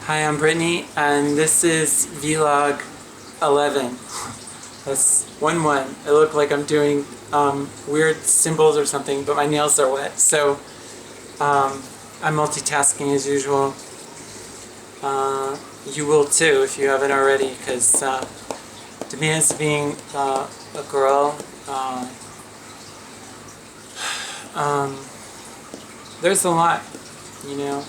Hi, I'm Brittany, and this is vlog 11. That's 1-1. It looked like I'm doing weird symbols or something, but my nails are wet, so I'm multitasking as usual. You will too if you haven't already, because to me as being a girl, there's a lot, you know.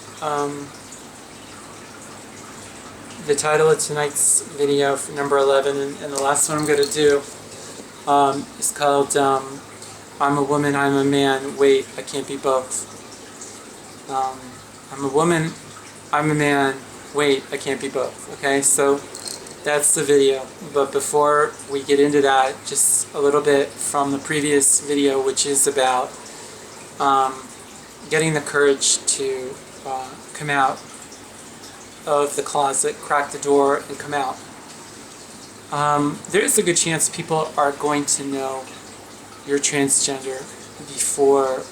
The title of tonight's video for number 11 and the last one I'm going to do is called I'm a woman, I'm a man, wait, I can't be both. I'm a woman, I'm a man, wait, I can't be both. Okay, so that's the video. But before we get into that, just a little bit from the previous video, which is about getting the courage to come out of the closet, crack the door, and come out. There's a good chance people are going to know you're transgender before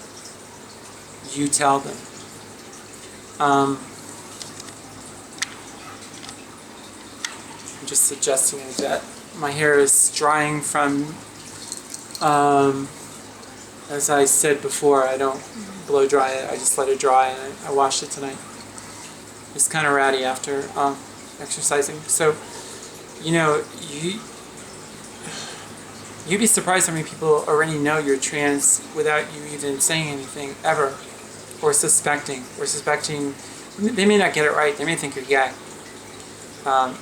you tell them. I'm just suggesting that my hair is drying from, as I said before, I don't blow dry it, I just let it dry, and I washed it tonight. It's kind of ratty after exercising. So, you know, you'd be surprised how many people already know you're trans without you even saying anything ever, or suspecting. They may not get it right. They may think you're gay,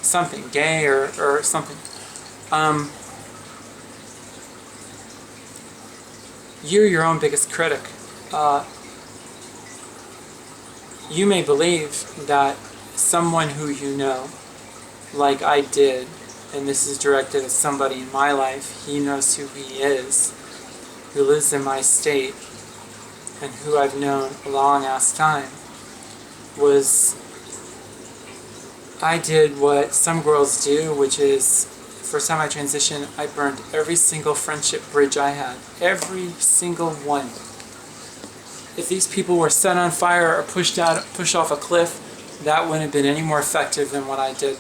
something gay or something. You're your own biggest critic. You may believe that someone who you know, like I did, and this is directed at somebody in my life, he knows who he is, who lives in my state, and who I've known a long-ass time, I did what some girls do, which is, first time I transitioned, I burned every single friendship bridge I had. Every single one. If these people were set on fire or pushed off a cliff, that wouldn't have been any more effective than what I did.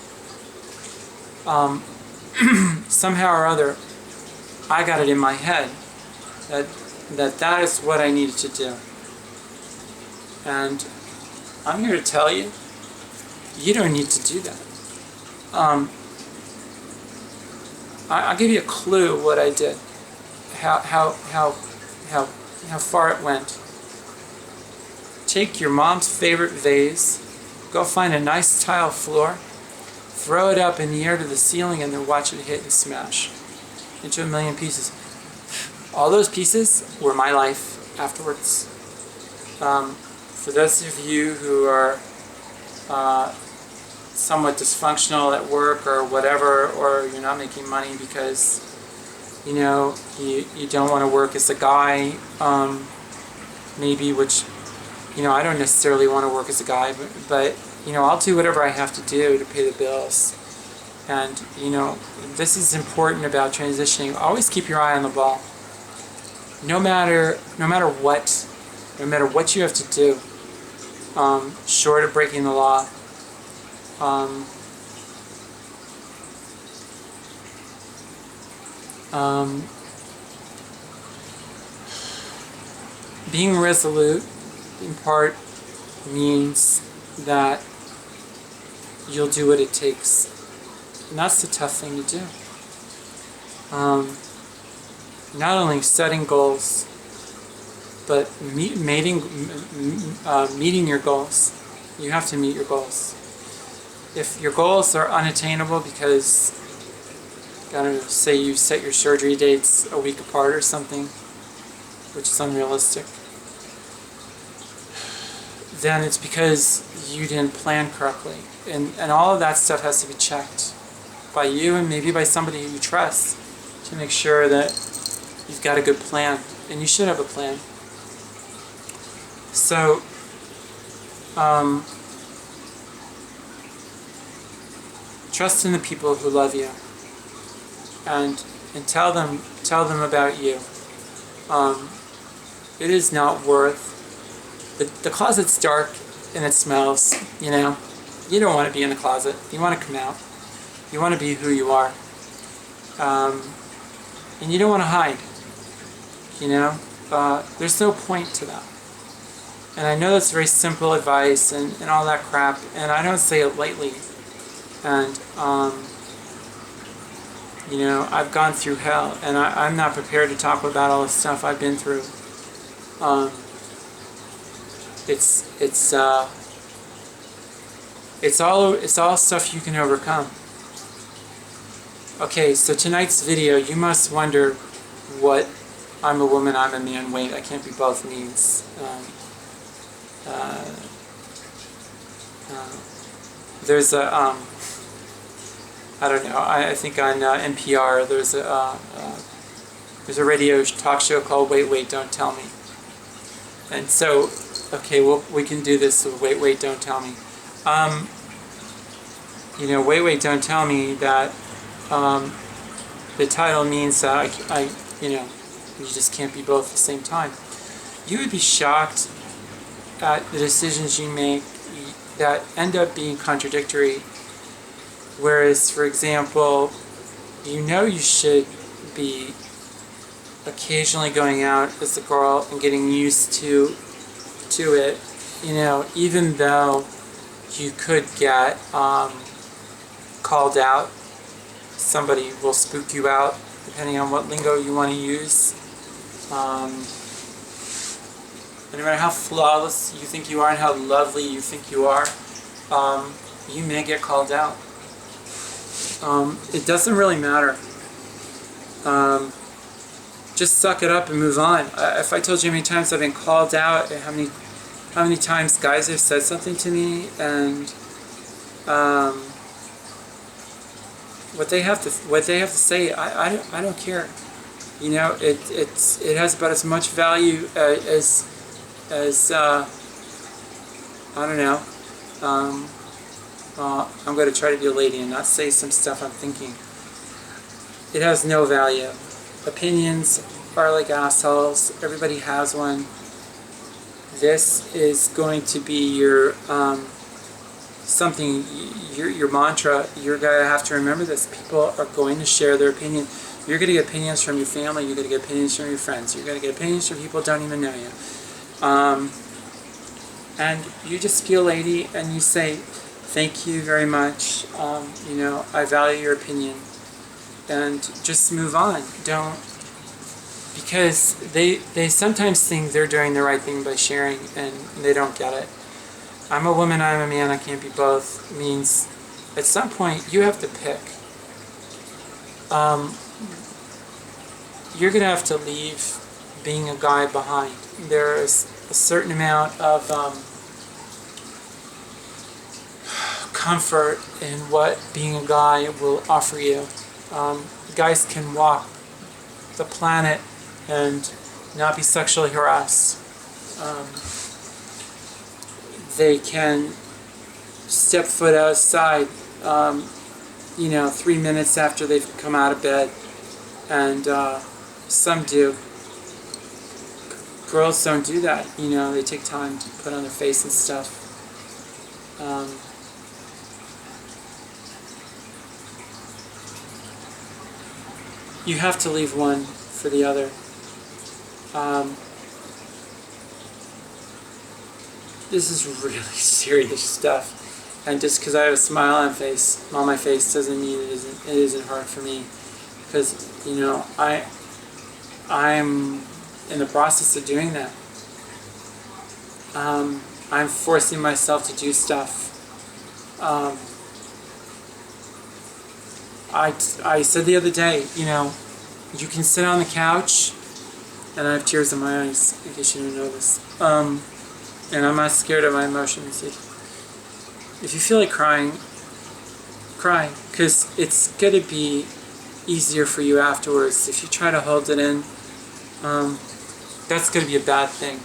Somehow or other, I got it in my head that is what I needed to do. And I'm here to tell you, you don't need to do that. I'll give you a clue what I did, how far it went. Take your mom's favorite vase, go find a nice tile floor, throw it up in the air to the ceiling, and then watch it hit and smash into a million pieces. All those pieces were my life afterwards. For those of you who are somewhat dysfunctional at work or whatever, or you're not making money because you know you don't want to work as a guy, maybe, which, you know, I don't necessarily want to work as a guy, but you know, I'll do whatever I have to do to pay the bills. And you know, this is important about transitioning. Always keep your eye on the ball. No matter what you have to do, short of breaking the law, being resolute in part means that you'll do what it takes, and that's the tough thing to do. Not only setting goals, but meeting your goals. You have to meet your goals. If your goals are unattainable because, I don't know, say you set your surgery dates a week apart or something, which is unrealistic, then it's because you didn't plan correctly. And all of that stuff has to be checked by you and maybe by somebody you trust to make sure that you've got a good plan. And you should have a plan. So, trust in the people who love you, and tell them about you. It is not worth. The closet's dark and it smells, you know. You don't want to be in the closet. You want to come out. You want to be who you are. And you don't want to hide. You know? There's no point to that. And I know that's very simple advice and all that crap, and I don't say it lightly. And, you know, I've gone through hell, and I'm not prepared to talk about all the stuff I've been through. It's all stuff you can overcome. Okay, so tonight's video, you must wonder what I'm a woman, I'm a man, wait, I can't be both means. There's a, I don't know, I think on NPR there's a radio talk show called Wait, Wait, Don't Tell Me. And so, okay, well, we can do this with Wait, Wait, Don't Tell Me. You know, Wait, Wait, Don't Tell Me that the title means that you know, you just can't be both at the same time. You would be shocked at the decisions you make that end up being contradictory. Whereas, for example, you know you should be occasionally going out as a girl and getting used to it, you know, even though you could get called out. Somebody will spook you out, depending on what lingo you want to use. And no matter how flawless you think you are and how lovely you think you are, you may get called out. It doesn't really matter. Just suck it up and move on. If I told you how many times I've been called out, and how many times guys have said something to me, and what they have to say, I don't care. You know, it has about as much value as I don't know. I'm going to try to be a lady and not say some stuff I'm thinking. It has no value. Opinions are like assholes. Everybody has one. This is going to be your something, your mantra. You're going to have to remember this. People are going to share their opinion. You're going to get opinions from your family. You're going to get opinions from your friends. You're going to get opinions from people who don't even know you. And you just be a lady and you say, thank you very much. You know, I value your opinion. And just move on. Don't, because they sometimes think they're doing the right thing by sharing and they don't get it. I'm a woman, I'm a man, I can't be both means at some point you have to pick. You're going to have to leave being a guy behind. There is a certain amount of comfort in what being a guy will offer you. Guys can walk the planet and not be sexually harassed. They can step foot outside, you know, 3 minutes after they've come out of bed, and some do. Girls don't do that, you know, they take time to put on their face and stuff. You have to leave one for the other. This is really serious stuff, and just because I have a smile on my face doesn't mean it isn't hard for me, because, you know, I'm in the process of doing that. I'm forcing myself to do stuff. I said the other day, you know, you can sit on the couch, and I have tears in my eyes, in case you didn't know this. And I'm not scared of my emotions. If you feel like crying, cry, because it's going to be easier for you afterwards. If you try to hold it in, that's going to be a bad thing.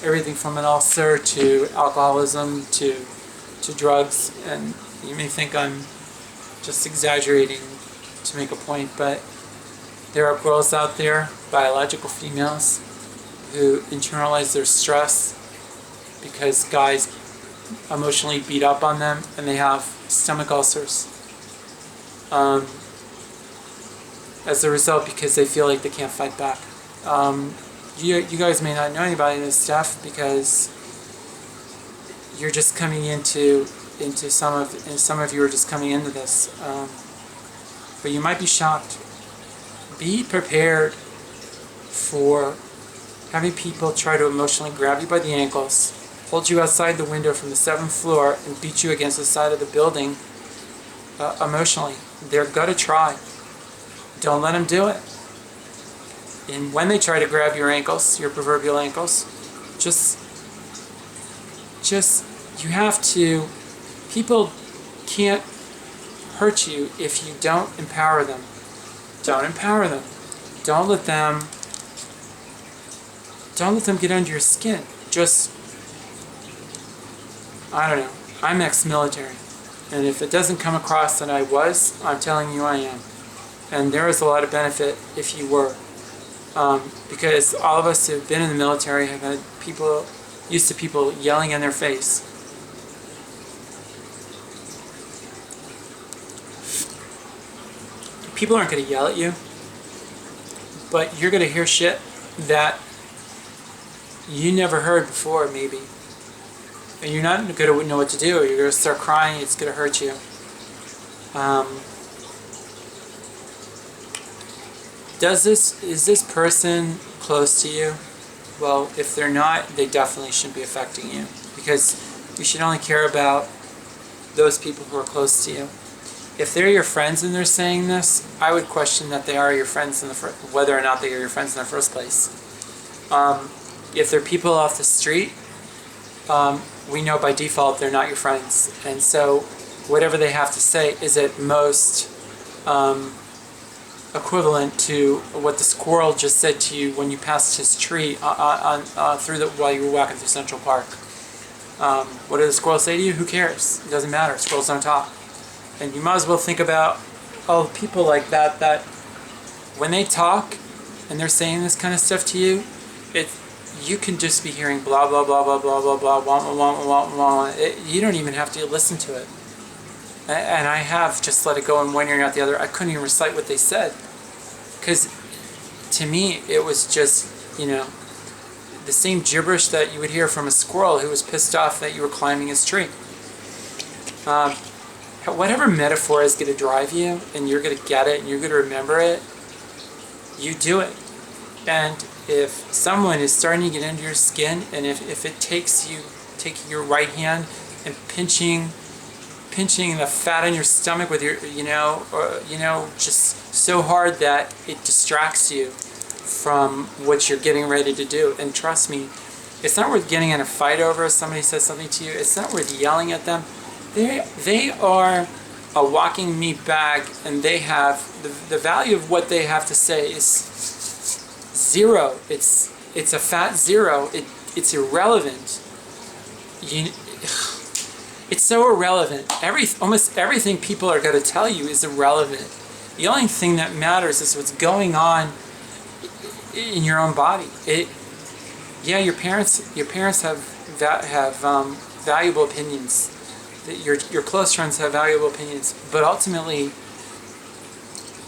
Everything from an ulcer to alcoholism to drugs, and you may think I'm just exaggerating to make a point, but there are girls out there, biological females, who internalize their stress because guys emotionally beat up on them, and they have stomach ulcers. As a result, because they feel like they can't fight back. You guys may not know anybody in this stuff because you're just coming into some of you are just coming into this, but you might be shocked. Be prepared for having people try to emotionally grab you by the ankles, hold you outside the window from the 7th floor, and beat you against the side of the building emotionally. They're gonna try. Don't let them do it. And when they try to grab your ankles, your proverbial ankles, just you have to. People can't hurt you if you don't empower them. Don't empower them. Don't let them get under your skin. Just, I don't know. I'm ex-military. And if it doesn't come across that I was, I'm telling you I am. And there is a lot of benefit if you were. Because all of us who have been in the military have had people, used to people yelling in their face. People aren't going to yell at you, but you're going to hear shit that you never heard before, maybe. And you're not going to know what to do. You're going to start crying. It's going to hurt you. Is this person close to you? Well, if they're not, they definitely shouldn't be affecting you, because you should only care about those people who are close to you. If they're your friends and they're saying this, I would question that they are your friends whether or not they are your friends in the first place. If they're people off the street, we know by default they're not your friends, and so whatever they have to say is at most equivalent to what the squirrel just said to you when you passed his tree while you were walking through Central Park. What did the squirrel say to you? Who cares? It doesn't matter. Squirrels don't talk. And you might as well think about people like that when they talk and they're saying this kind of stuff to you, you can just be hearing blah blah blah blah blah blah blah wah wah wah wah. You don't even have to listen to it. And I have just let it go in one ear and out the other. I couldn't even recite what they said, because to me it was just, the same gibberish that you would hear from a squirrel who was pissed off that you were climbing his tree. Whatever metaphor is going to drive you, and you're going to get it, and you're going to remember it, you do it. And if someone is starting to get under your skin, and if it takes you taking your right hand and pinching the fat on your stomach with your, just so hard that it distracts you from what you're getting ready to do. And trust me, it's not worth getting in a fight over if somebody says something to you. It's not worth yelling at them. They are a walking meat bag, and they have the value of what they have to say is zero. It's a fat zero. It's irrelevant. It's so irrelevant. Almost everything people are going to tell you is irrelevant. The only thing that matters is what's going on in your own body. Your parents have valuable opinions. Your close friends have valuable opinions, but ultimately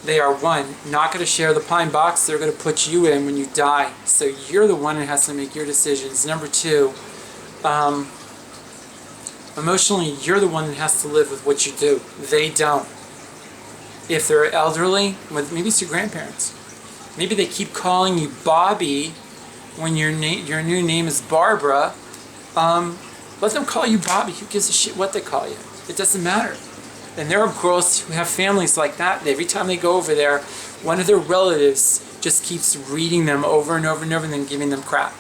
they are, one, not going to share the pine box they're going to put you in when you die. So you're the one who has to make your decisions. Number two, emotionally, you're the one that has to live with what you do. They don't. If they're elderly, maybe it's your grandparents. Maybe they keep calling you Bobby when your new name is Barbara. Let them call you Bobby. Who gives a shit what they call you? It doesn't matter. And there are girls who have families like that, and every time they go over there, one of their relatives just keeps reading them over and over and over and then giving them crap.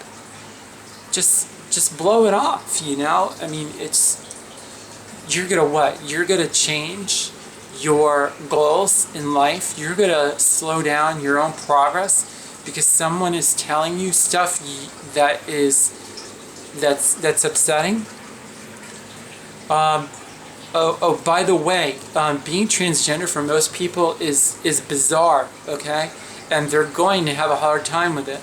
Just blow it off, I mean, you're gonna what? You're gonna change your goals in life. You're gonna slow down your own progress because someone is telling you stuff that's upsetting. By the way, being transgender for most people is bizarre, okay? And they're going to have a hard time with it.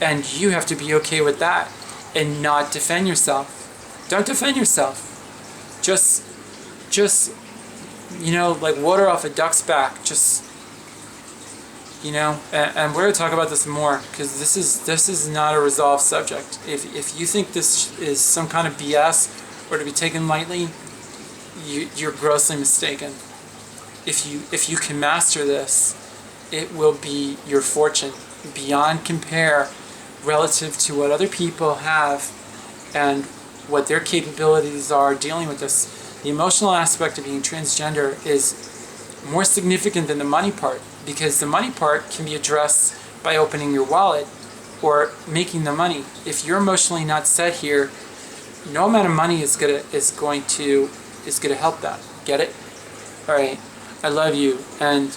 And you have to be okay with that and not defend yourself. Don't defend yourself. just, like water off a duck's back. Just, and we're going to talk about this more, because this is not a resolved subject. If you think this is some kind of BS or to be taken lightly, you're grossly mistaken. If you can master this, it will be your fortune beyond compare relative to what other people have and what their capabilities are dealing with this. The emotional aspect of being transgender is more significant than the money part, because the money part can be addressed by opening your wallet or making the money. If you're emotionally not set here, no amount of money is going to help that. Get it? All right. I love you, and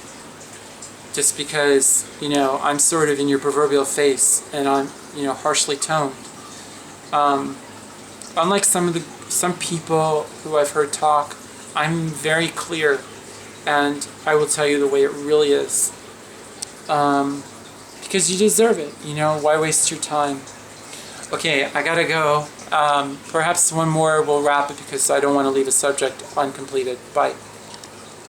just because I'm sort of in your proverbial face and I'm harshly toned, unlike some people who I've heard talk, I'm very clear, and I will tell you the way it really is, because you deserve it. Why waste your time? Okay, I gotta go. Perhaps one more will wrap it, because I don't want to leave a subject uncompleted. Bye.